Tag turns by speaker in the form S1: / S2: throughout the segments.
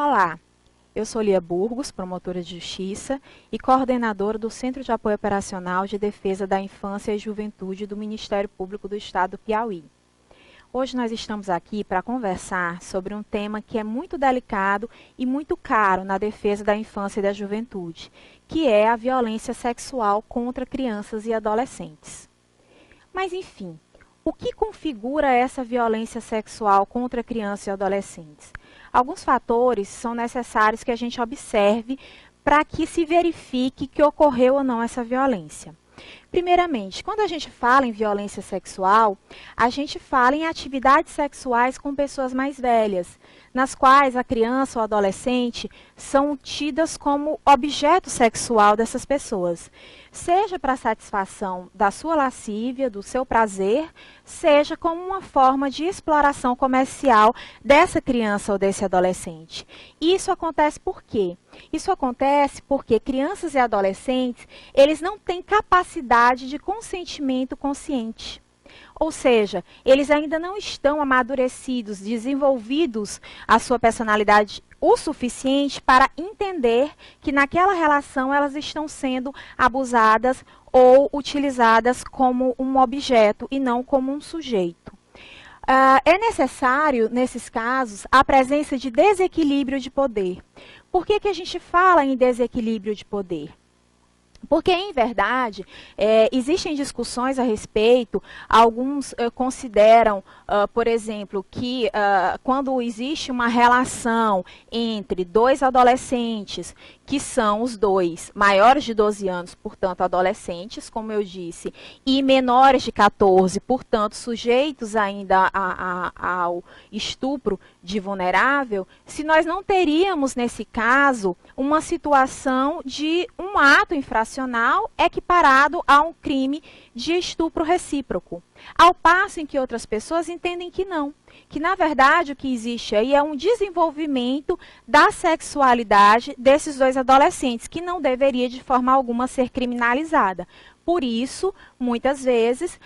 S1: Olá, eu sou Lia Burgos, promotora de justiça e coordenadora do Centro de Apoio Operacional de Defesa da Infância e Juventude do Ministério Público do Estado do Piauí. Hoje nós estamos aqui para conversar sobre um tema que é muito delicado e muito caro na defesa da infância e da juventude, que é a violência sexual contra crianças e adolescentes. Mas, enfim, o que configura essa violência sexual contra crianças e adolescentes? Alguns fatores são necessários que a gente observe para que se verifique que ocorreu ou não essa violência. Primeiramente, quando a gente fala em violência sexual, a gente fala em atividades sexuais com pessoas mais velhas, nas quais a criança ou adolescente são tidas como objeto sexual dessas pessoas, seja para satisfação da sua lascívia, do seu prazer, seja como uma forma de exploração comercial dessa criança ou desse adolescente. E isso acontece por quê? Isso acontece porque crianças e adolescentes, eles não têm capacidade de consentimento consciente. Ou seja, eles ainda não estão amadurecidos, desenvolvidos a sua personalidade o suficiente para entender que naquela relação elas estão sendo abusadas ou utilizadas como um objeto e não como um sujeito. É necessário, nesses casos, a presença de desequilíbrio de poder. Por que a gente fala em desequilíbrio de poder? Porque, em verdade, existem discussões a respeito, alguns consideram, por exemplo, que quando existe uma relação entre dois adolescentes, que são os dois maiores de 12 anos, portanto, adolescentes, como eu disse, e menores de 14, portanto, sujeitos ainda ao estupro de vulnerável, se nós não teríamos, nesse caso, uma situação de um ato infracional equiparado a um crime de estupro recíproco. Ao passo em que outras pessoas entendem que não, que na verdade o que existe aí é um desenvolvimento da sexualidade desses dois adolescentes, que não deveria de forma alguma ser criminalizada. Por isso, muitas vezes,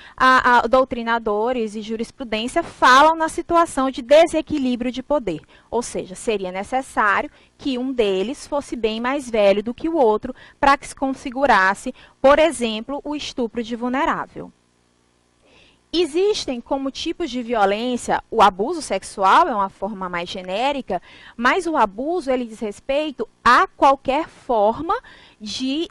S1: doutrinadores e jurisprudência falam na situação de desequilíbrio de poder. Ou seja, seria necessário que um deles fosse bem mais velho do que o outro para que se configurasse, por exemplo, o estupro de vulnerável. Existem como tipos de violência, o abuso sexual é uma forma mais genérica, mas o abuso ele diz respeito a qualquer forma de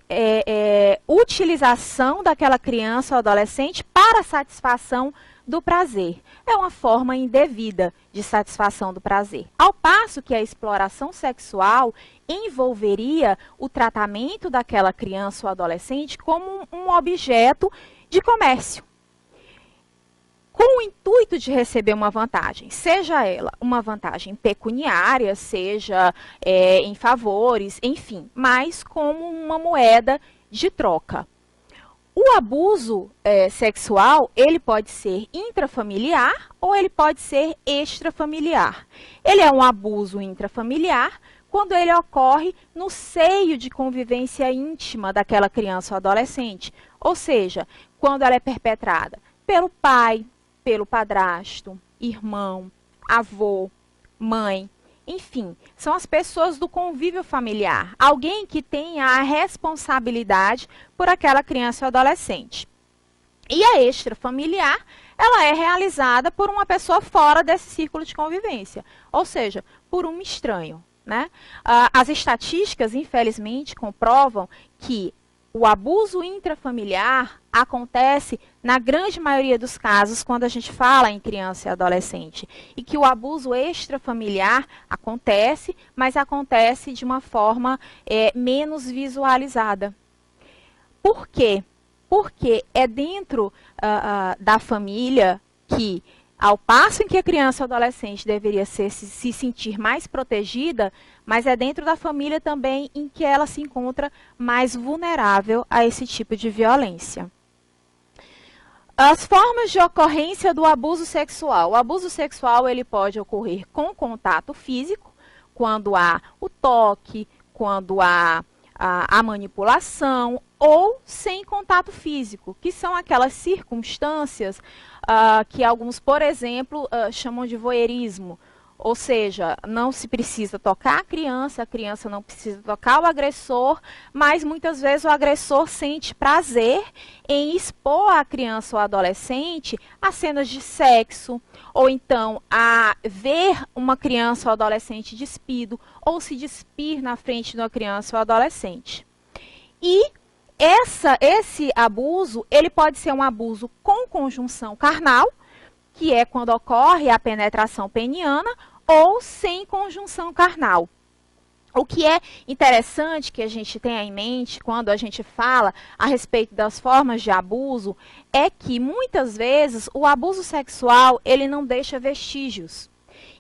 S1: utilização daquela criança ou adolescente para a satisfação do prazer. É uma forma indevida de satisfação do prazer. Ao passo que a exploração sexual envolveria o tratamento daquela criança ou adolescente como um objeto de comércio, com o intuito de receber uma vantagem, seja ela uma vantagem pecuniária, seja em favores, enfim, mas como uma moeda de troca. O abuso sexual, ele pode ser intrafamiliar ou ele pode ser extrafamiliar. Ele é um abuso intrafamiliar quando ele ocorre no seio de convivência íntima daquela criança ou adolescente, ou seja, quando ela é perpetrada pelo pai, pelo padrasto, irmão, avô, mãe, enfim, são as pessoas do convívio familiar, alguém que tenha a responsabilidade por aquela criança ou adolescente. E a extrafamiliar, ela é realizada por uma pessoa fora desse círculo de convivência, ou seja, por um estranho, né? As estatísticas, infelizmente, comprovam que o abuso intrafamiliar acontece na grande maioria dos casos quando a gente fala em criança e adolescente. E que o abuso extrafamiliar acontece, mas acontece de uma forma menos visualizada. Por quê? Porque é dentro da família que, ao passo em que a criança ou adolescente deveria se sentir mais protegida, mas é dentro da família também em que ela se encontra mais vulnerável a esse tipo de violência. As formas de ocorrência do abuso sexual. O abuso sexual ele pode ocorrer com contato físico, quando há o toque, quando há a manipulação, ou sem contato físico, que são aquelas circunstâncias que alguns, por exemplo, chamam de voyeurismo, Ou seja, não se precisa tocar a criança não precisa tocar o agressor, mas muitas vezes o agressor sente prazer em expor a criança ou adolescente a cenas de sexo, ou então a ver uma criança ou adolescente despido, ou se despir na frente de uma criança ou adolescente. E esse abuso, ele pode ser um abuso com conjunção carnal, que é quando ocorre a penetração peniana, ou sem conjunção carnal. O que é interessante que a gente tenha em mente quando a gente fala a respeito das formas de abuso é que muitas vezes o abuso sexual ele não deixa vestígios.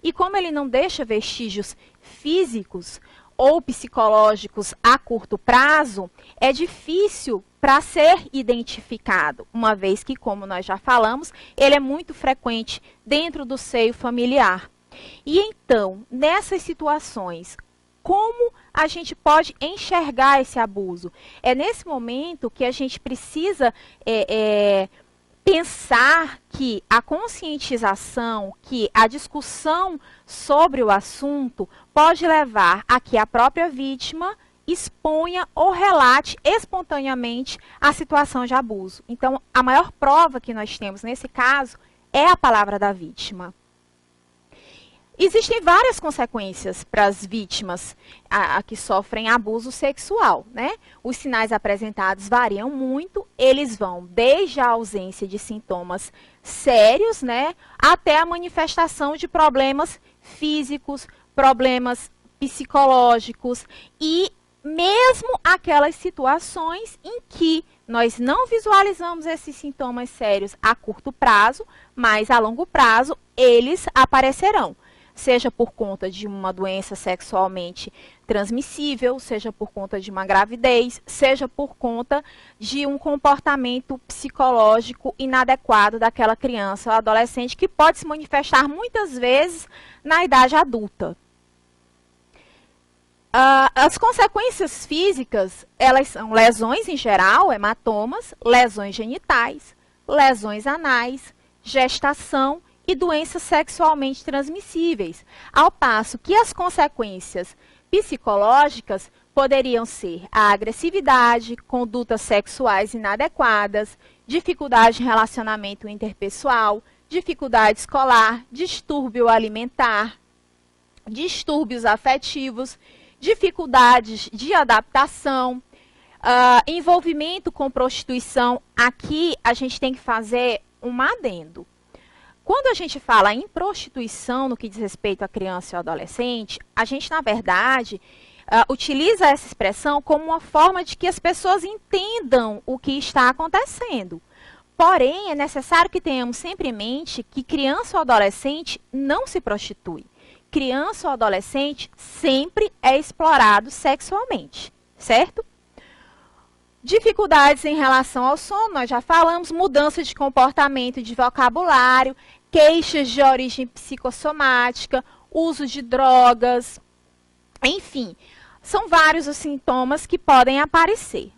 S1: E como ele não deixa vestígios físicos ou psicológicos a curto prazo, é difícil para ser identificado, uma vez que, como nós já falamos, ele é muito frequente dentro do seio familiar. E então, nessas situações, como a gente pode enxergar esse abuso? É nesse momento que a gente precisa pensar que a conscientização, que a discussão sobre o assunto pode levar a que a própria vítima exponha ou relate espontaneamente a situação de abuso. Então, a maior prova que nós temos nesse caso é a palavra da vítima. Existem várias consequências para as vítimas que sofrem abuso sexual, né? Os sinais apresentados variam muito, eles vão desde a ausência de sintomas sérios, né, até a manifestação de problemas físicos, problemas psicológicos e mesmo aquelas situações em que nós não visualizamos esses sintomas sérios a curto prazo, mas a longo prazo eles aparecerão. Seja por conta de uma doença sexualmente transmissível, seja por conta de uma gravidez, seja por conta de um comportamento psicológico inadequado daquela criança ou adolescente que pode se manifestar muitas vezes na idade adulta. As consequências físicas, elas são lesões em geral, hematomas, lesões genitais, lesões anais, gestação e doenças sexualmente transmissíveis, ao passo que as consequências psicológicas poderiam ser a agressividade, condutas sexuais inadequadas, dificuldade em relacionamento interpessoal, dificuldade escolar, distúrbio alimentar, distúrbios afetivos, dificuldades de adaptação, envolvimento com prostituição. Aqui a gente tem que fazer um adendo. Quando a gente fala em prostituição no que diz respeito à criança e ao adolescente, a gente, na verdade, utiliza essa expressão como uma forma de que as pessoas entendam o que está acontecendo. Porém, é necessário que tenhamos sempre em mente que criança ou adolescente não se prostitui. Criança ou adolescente sempre é explorado sexualmente, certo? Dificuldades em relação ao sono, nós já falamos, mudança de comportamento e de vocabulário, queixas de origem psicossomática, uso de drogas, enfim, são vários os sintomas que podem aparecer.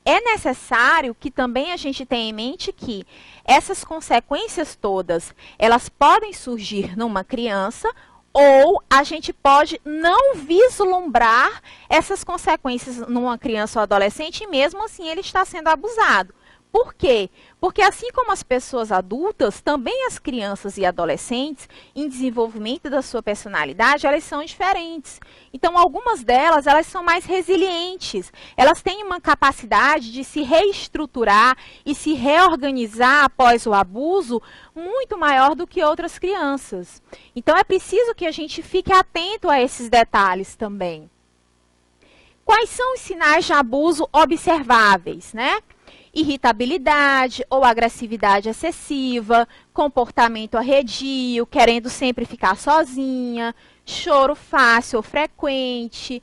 S1: É necessário que também a gente tenha em mente que essas consequências todas, elas podem surgir numa criança ou a gente pode não vislumbrar essas consequências numa criança ou adolescente e mesmo assim ele está sendo abusado. Por quê? Porque assim como as pessoas adultas, também as crianças e adolescentes, em desenvolvimento da sua personalidade, elas são diferentes. Então, algumas delas, elas são mais resilientes. Elas têm uma capacidade de se reestruturar e se reorganizar após o abuso muito maior do que outras crianças. Então, é preciso que a gente fique atento a esses detalhes também. Quais são os sinais de abuso observáveis, né? Irritabilidade ou agressividade excessiva, comportamento arredio, querendo sempre ficar sozinha, choro fácil ou frequente,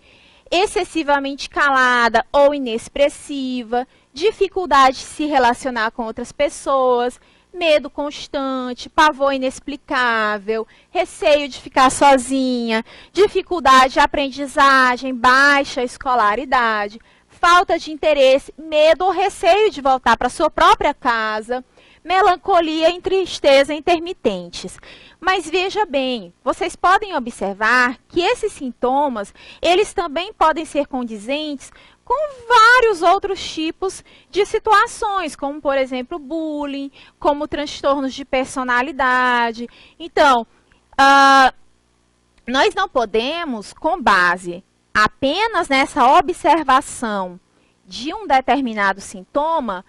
S1: excessivamente calada ou inexpressiva, dificuldade de se relacionar com outras pessoas, medo constante, pavor inexplicável, receio de ficar sozinha, dificuldade de aprendizagem, baixa escolaridade, falta de interesse, medo ou receio de voltar para sua própria casa, melancolia e tristeza intermitentes. Mas veja bem, vocês podem observar que esses sintomas, eles também podem ser condizentes com vários outros tipos de situações, como, por exemplo, bullying, como transtornos de personalidade. Então, nós não podemos, com base apenas nessa observação de um determinado sintoma,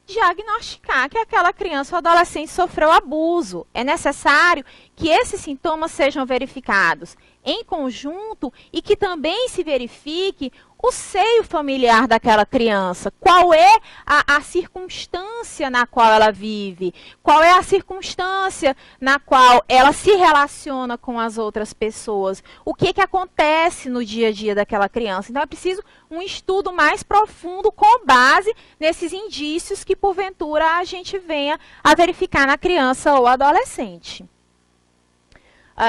S1: diagnosticar que aquela criança ou adolescente sofreu abuso. É necessário que esses sintomas sejam verificados em conjunto e que também se verifique o seio familiar daquela criança. Qual é a circunstância na qual ela vive? Qual é a circunstância na qual ela se relaciona com as outras pessoas? O que acontece no dia a dia daquela criança? Então, é preciso um estudo mais profundo com base nesses indícios que, porventura, a gente venha a verificar na criança ou adolescente.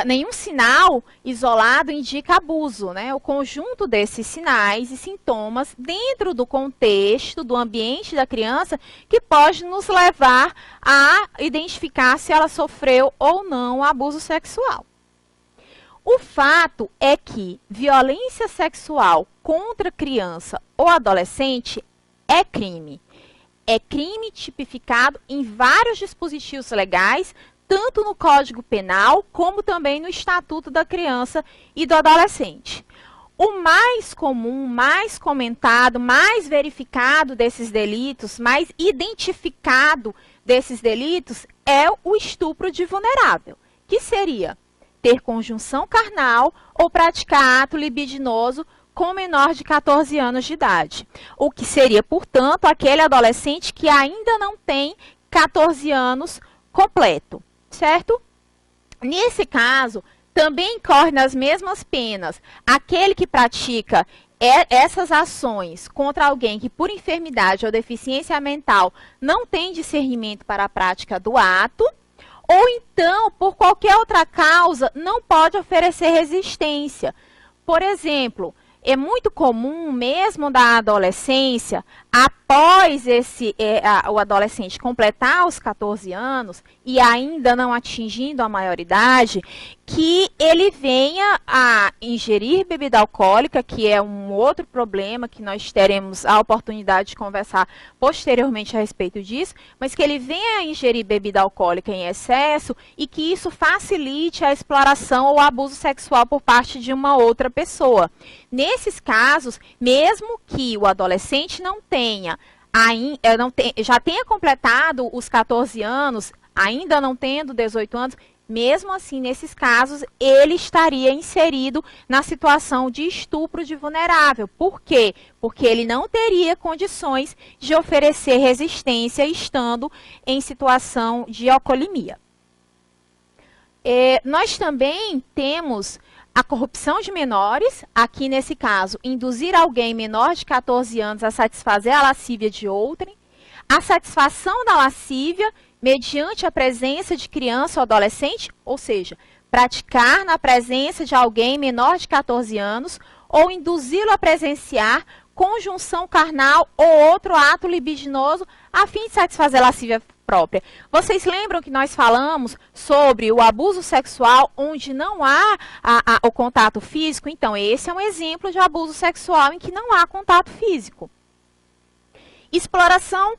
S1: Nenhum sinal isolado indica abuso, né? O conjunto desses sinais e sintomas dentro do contexto, do ambiente da criança, que pode nos levar a identificar se ela sofreu ou não abuso sexual. O fato é que violência sexual contra criança ou adolescente é crime. É crime tipificado em vários dispositivos legais, tanto no Código Penal, como também no Estatuto da Criança e do Adolescente. O mais comum, mais comentado, mais verificado desses delitos, mais identificado desses delitos, é o estupro de vulnerável, que seria ter conjunção carnal ou praticar ato libidinoso com menor de 14 anos de idade. O que seria, portanto, aquele adolescente que ainda não tem 14 anos completo. Certo? Nesse caso, também incorre nas mesmas penas aquele que pratica essas ações contra alguém que, por enfermidade ou deficiência mental, não tem discernimento para a prática do ato, ou então, por qualquer outra causa, não pode oferecer resistência. Por exemplo, é muito comum, mesmo da adolescência, após o adolescente completar os 14 anos e ainda não atingindo a maioridade, que ele venha a ingerir bebida alcoólica, que é um outro problema que nós teremos a oportunidade de conversar posteriormente a respeito disso, mas que ele venha a ingerir bebida alcoólica em excesso e que isso facilite a exploração ou abuso sexual por parte de uma outra pessoa. Nesses casos, mesmo que o adolescente já tenha completado os 14 anos, ainda não tendo 18 anos, mesmo assim, nesses casos, ele estaria inserido na situação de estupro de vulnerável. Por quê? Porque ele não teria condições de oferecer resistência estando em situação de alcoolemia. Nós também temos a corrupção de menores, aqui nesse caso, induzir alguém menor de 14 anos a satisfazer a lascívia de outrem, a satisfação da lascívia mediante a presença de criança ou adolescente, ou seja, praticar na presença de alguém menor de 14 anos ou induzi-lo a presenciar conjunção carnal ou outro ato libidinoso a fim de satisfazer a lascívia própria. Vocês lembram que nós falamos sobre o abuso sexual onde não há o contato físico? Então, esse é um exemplo de abuso sexual em que não há contato físico. Exploração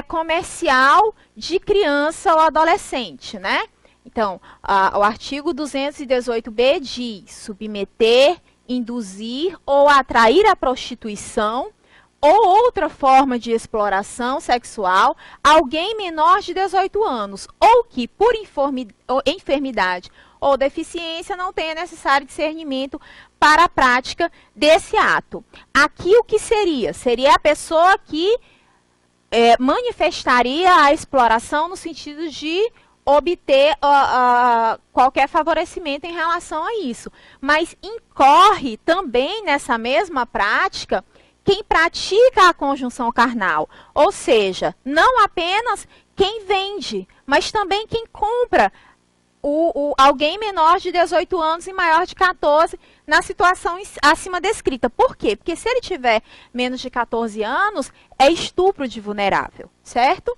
S1: comercial de criança ou adolescente, né? Então, o artigo 218b diz submeter, induzir ou atrair à prostituição ou outra forma de exploração sexual alguém menor de 18 anos ou que, por enfermidade ou deficiência, não tenha necessário discernimento para a prática desse ato. Aqui o que seria? Seria a pessoa que manifestaria a exploração no sentido de obter qualquer favorecimento em relação a isso. Mas incorre também nessa mesma prática quem pratica a conjunção carnal, ou seja, não apenas quem vende, mas também quem compra alguém menor de 18 anos e maior de 14 na situação acima descrita. Por quê? Porque se ele tiver menos de 14 anos, é estupro de vulnerável, certo?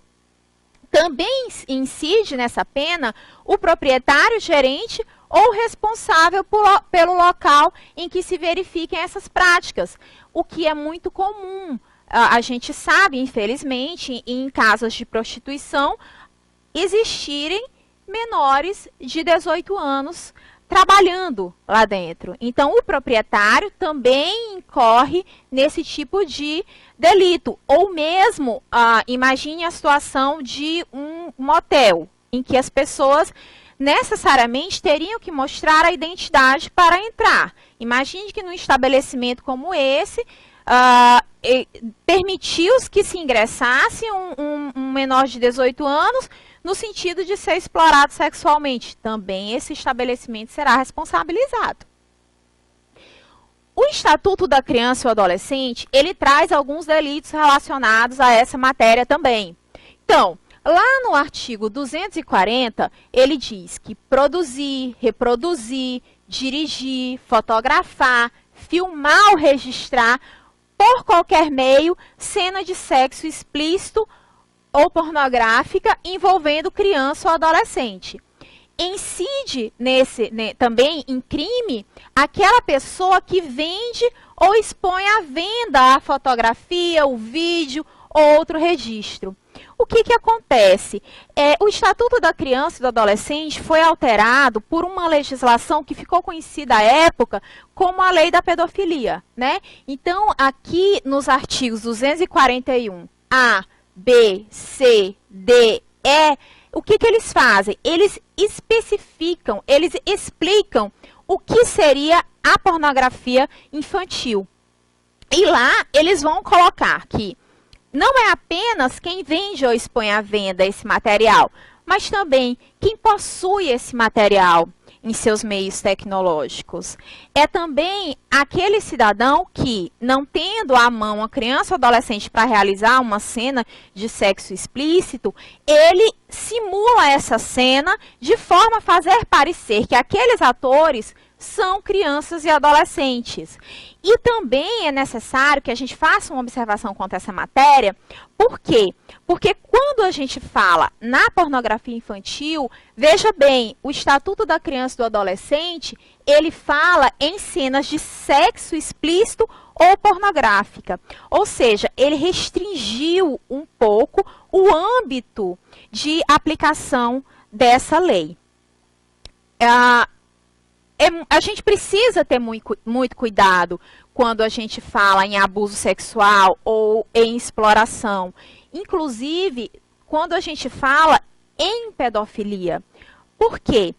S1: Também incide nessa pena o proprietário, gerente ou responsável pelo local em que se verifiquem essas práticas, o que é muito comum. A gente sabe, infelizmente, em casas de prostituição, existirem menores de 18 anos trabalhando lá dentro. Então, o proprietário também incorre nesse tipo de delito. Ou mesmo, imagine a situação de um motel, em que as pessoas necessariamente teriam que mostrar a identidade para entrar. Imagine que num estabelecimento como esse, permitiu-se que se ingressasse um menor de 18 anos, no sentido de ser explorado sexualmente. Também esse estabelecimento será responsabilizado. O Estatuto da Criança e do Adolescente, ele traz alguns delitos relacionados a essa matéria também. Então, lá no artigo 240, ele diz que produzir, reproduzir, dirigir, fotografar, filmar ou registrar, por qualquer meio, cena de sexo explícito ou pornográfica envolvendo criança ou adolescente. Incide também em crime aquela pessoa que vende ou expõe à venda a fotografia, o vídeo ou outro registro. O que acontece? O Estatuto da Criança e do Adolescente foi alterado por uma legislação que ficou conhecida à época como a Lei da Pedofilia, né? Então, aqui nos artigos 241A, B, C, D, E, o que eles fazem? Eles especificam, eles explicam o que seria a pornografia infantil. E lá eles vão colocar que não é apenas quem vende ou expõe à venda esse material, mas também quem possui esse material em seus meios tecnológicos. É também aquele cidadão que, não tendo à mão uma criança ou adolescente para realizar uma cena de sexo explícito, ele simula essa cena de forma a fazer parecer que aqueles atores são crianças e adolescentes. E também é necessário que a gente faça uma observação quanto a essa matéria. Por quê? Porque quando a gente fala na pornografia infantil, veja bem, o Estatuto da Criança e do Adolescente, ele fala em cenas de sexo explícito ou pornográfica. Ou seja, ele restringiu um pouco o âmbito de aplicação dessa lei. A gente precisa ter muito cuidado quando a gente fala em abuso sexual ou em exploração. Inclusive, quando a gente fala em pedofilia. Por quê?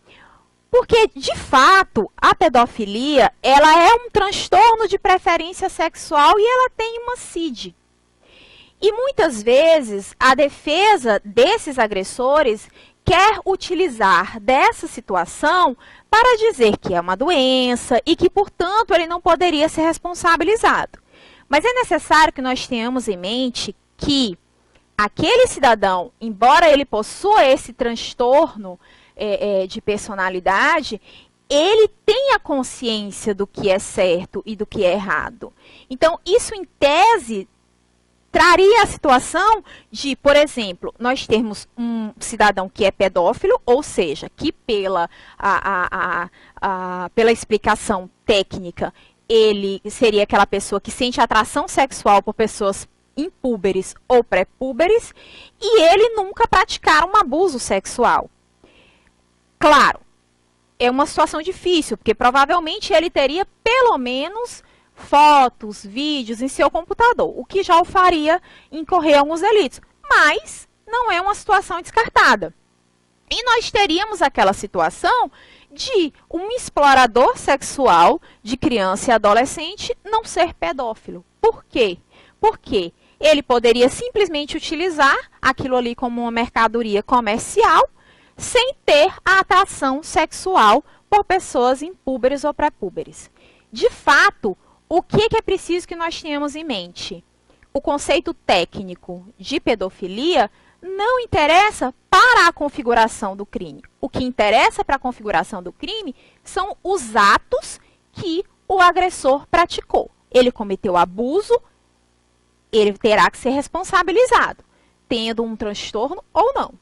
S1: Porque, de fato, a pedofilia, ela é um transtorno de preferência sexual e ela tem uma CID. E muitas vezes, a defesa desses agressores quer utilizar dessa situação para dizer que é uma doença e que, portanto, ele não poderia ser responsabilizado. Mas é necessário que nós tenhamos em mente que aquele cidadão, embora ele possua esse transtorno de personalidade, ele tem a consciência do que é certo e do que é errado. Então, isso, em tese, traria a situação de, por exemplo, nós termos um cidadão que é pedófilo, ou seja, que pela explicação técnica, ele seria aquela pessoa que sente atração sexual por pessoas impúberes ou pré-púberes, e ele nunca praticar um abuso sexual. Claro, é uma situação difícil, porque provavelmente ele teria pelo menos fotos, vídeos em seu computador, o que já o faria incorrer alguns delitos. Mas não é uma situação descartada. E nós teríamos aquela situação de um explorador sexual de criança e adolescente não ser pedófilo. Por quê? Porque ele poderia simplesmente utilizar aquilo ali como uma mercadoria comercial sem ter a atração sexual por pessoas impúberes ou pré-púberes. De fato, o que é preciso que nós tenhamos em mente? O conceito técnico de pedofilia não interessa para a configuração do crime. O que interessa para a configuração do crime são os atos que o agressor praticou. Ele cometeu abuso, ele terá que ser responsabilizado. tendo um transtorno ou não.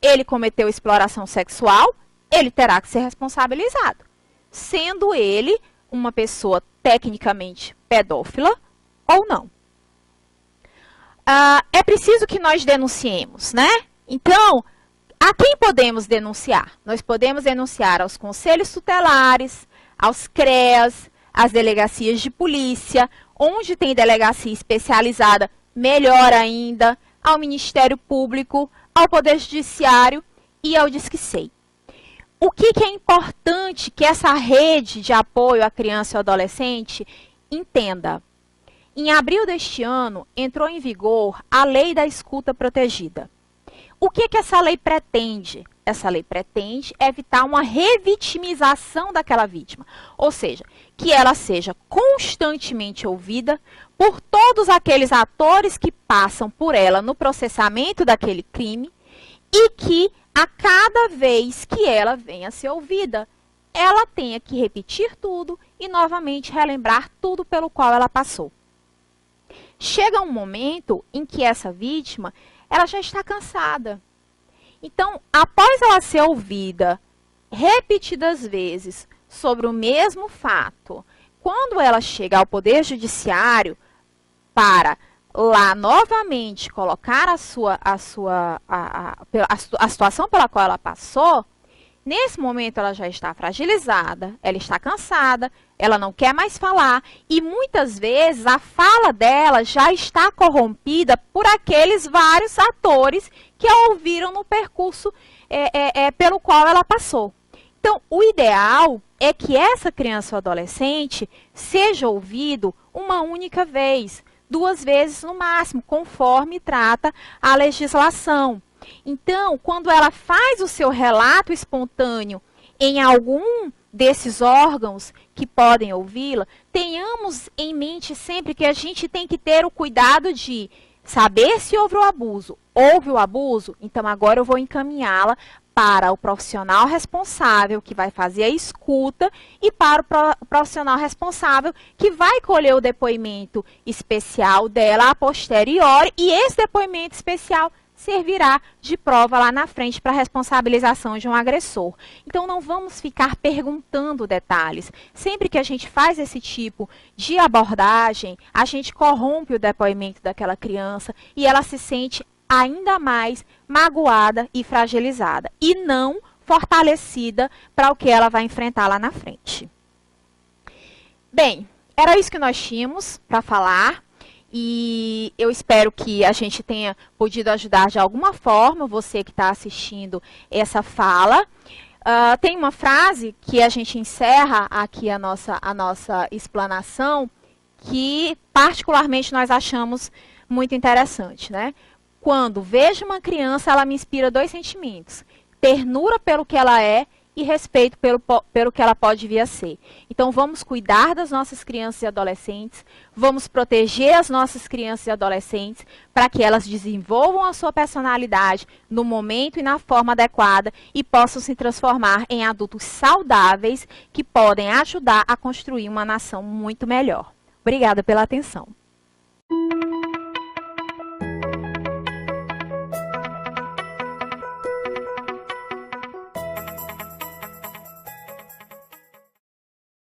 S1: Ele cometeu exploração sexual, ele terá que ser responsabilizado, sendo ele uma pessoa tecnicamente pedófila ou não. É preciso que nós denunciemos, né? Então, a quem podemos denunciar? Nós podemos denunciar aos conselhos tutelares, aos CREAS, às delegacias de polícia, onde tem delegacia especializada, melhor ainda, ao Ministério Público, ao Poder Judiciário e ao Disque SEI. O que é importante que essa rede de apoio à criança e ao adolescente entenda? Em abril deste ano, entrou em vigor a Lei da Escuta Protegida. O que essa lei pretende? Essa lei pretende evitar uma revitimização daquela vítima, ou seja, que ela seja constantemente ouvida por todos aqueles atores que passam por ela no processamento daquele crime e que, a cada vez que ela venha a ser ouvida, ela tenha que repetir tudo e novamente relembrar tudo pelo qual ela passou. Chega um momento em que essa vítima, ela já está cansada. Então, após ela ser ouvida repetidas vezes sobre o mesmo fato, quando ela chega ao Poder Judiciário para lá novamente colocar a situação pela qual ela passou, nesse momento ela já está fragilizada, ela está cansada, ela não quer mais falar e muitas vezes a fala dela já está corrompida por aqueles vários atores que a ouviram no percurso pelo qual ela passou. Então, o ideal é que essa criança ou adolescente seja ouvido uma única vez, 2 vezes no máximo, conforme trata a legislação. Então, quando ela faz o seu relato espontâneo em algum desses órgãos que podem ouvi-la, tenhamos em mente sempre que a gente tem que ter o cuidado de saber se houve o abuso. Houve o abuso? Então, agora eu vou encaminhá-la para o profissional responsável que vai fazer a escuta e para o profissional responsável que vai colher o depoimento especial dela a posteriori e esse depoimento especial servirá de prova lá na frente para a responsabilização de um agressor. Então, não vamos ficar perguntando detalhes. Sempre que a gente faz esse tipo de abordagem, a gente corrompe o depoimento daquela criança e ela se sente ainda mais magoada e fragilizada e não fortalecida para o que ela vai enfrentar lá na frente. Bem, era isso que nós tínhamos para falar. E eu espero que a gente tenha podido ajudar de alguma forma você que está assistindo essa fala. Tem uma frase que a gente encerra aqui a nossa explanação, que particularmente nós achamos muito interessante, né? Quando vejo uma criança, ela me inspira 2 sentimentos: ternura pelo que ela é e respeito pelo que ela pode vir a ser. Então, vamos cuidar das nossas crianças e adolescentes, vamos proteger as nossas crianças e adolescentes para que elas desenvolvam a sua personalidade no momento e na forma adequada e possam se transformar em adultos saudáveis que podem ajudar a construir uma nação muito melhor. Obrigada pela atenção.